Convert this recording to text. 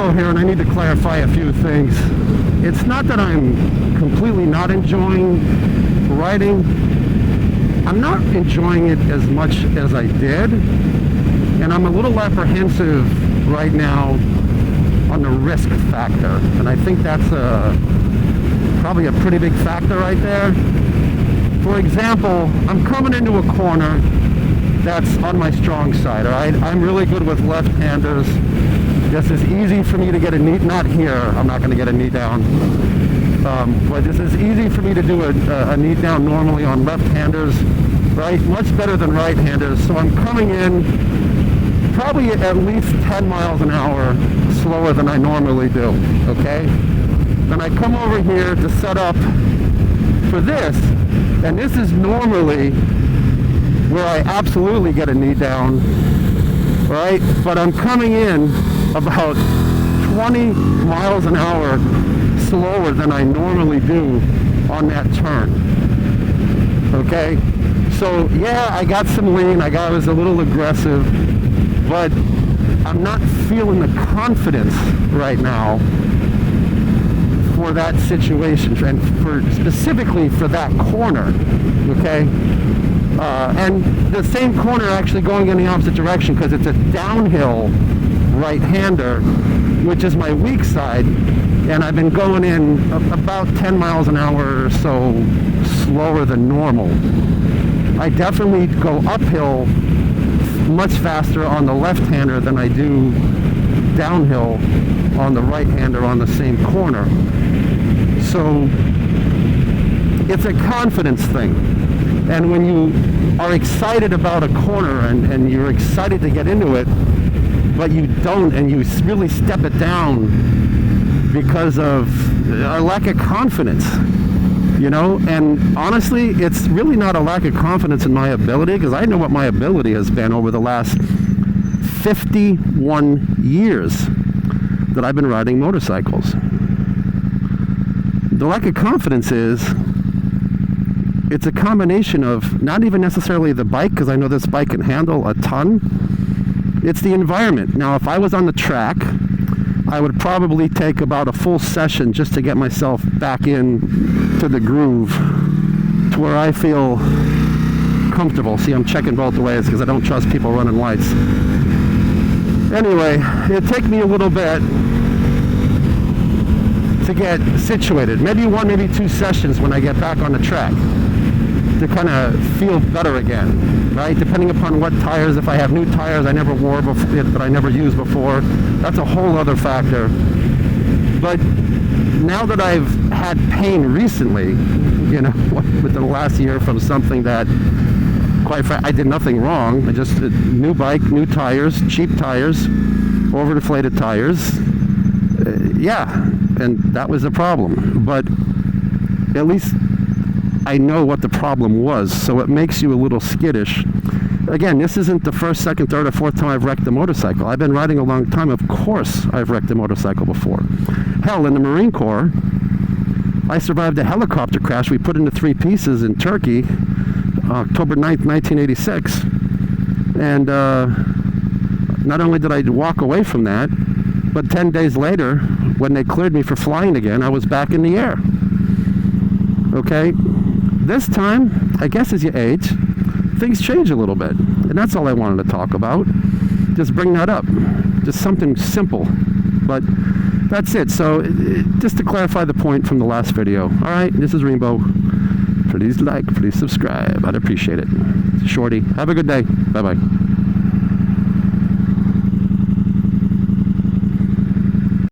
Rembo here, and I need to clarify a few things. It's not that I'm completely not enjoying riding. I'm not enjoying it as much as I did, and I'm a little apprehensive right now on the risk factor, and I think that's probably a pretty big factor right there. For example, I'm coming into a corner that's on my strong side, all right? I'm really good with left-handers. This is easy for me to get a knee, not here, I'm not gonna get a knee down. But this is easy for me to do a knee down normally on left-handers, right? Much better than right-handers. So I'm coming in probably at least 10 miles an hour slower than I normally do, okay? Then I come over here to set up for this, and this is normally where I absolutely get a knee down, right? But I'm coming in about 20 miles an hour slower than I normally do on that turn, okay? So yeah, I got some lean, I was a little aggressive, but I'm not feeling the confidence right now for that situation, and specifically for that corner, okay? And the same corner actually going in the opposite direction, because it's a downhill right-hander, which is my weak side, and I've been going in about 10 miles an hour or so slower than normal. I definitely go uphill much faster on the left-hander than I do downhill on the right-hander on the same corner. So it's a confidence thing. And when you are excited about a corner and you're excited to get into it, but you don't, and you really step it down because of a lack of confidence, you know? And honestly, it's really not a lack of confidence in my ability, because I know what my ability has been over the last 51 years that I've been riding motorcycles. The lack of confidence is, it's a combination of not even necessarily the bike, because I know this bike can handle a ton. It's the environment. Now, if I was on the track, I would probably take about a full session just to get myself back in to the groove to where I feel comfortable. See, I'm checking both ways because I don't trust people running lights. Anyway, it'd take me a little bit to get situated. Maybe one, maybe two sessions when I get back on the track to kind of feel better again, right? Depending upon what tires, if I have new tires I never wore before, that I never used before, that's a whole other factor. But now that I've had pain recently, you know, within the last year from something that, quite frankly, I did nothing wrong. I just, new bike, new tires, cheap tires, overinflated tires. Yeah, and that was the problem. But at least I know what the problem was, so it makes you a little skittish. Again, this isn't the first, second, third, or fourth time I've wrecked a motorcycle. I've been riding a long time. Of course I've wrecked a motorcycle before. Hell, in the Marine Corps, I survived a helicopter crash we put into 3 pieces in Turkey, October 9th, 1986. And not only did I walk away from that, but 10 days later, when they cleared me for flying again, I was back in the air. Okay? This time, I guess as you age, things change a little bit. And that's all I wanted to talk about. Just bring that up. Just something simple. But that's it. So, just to clarify the point from the last video. Alright, this is Rembo. Please like, please subscribe. I'd appreciate it. Shorty, have a good day. Bye-bye.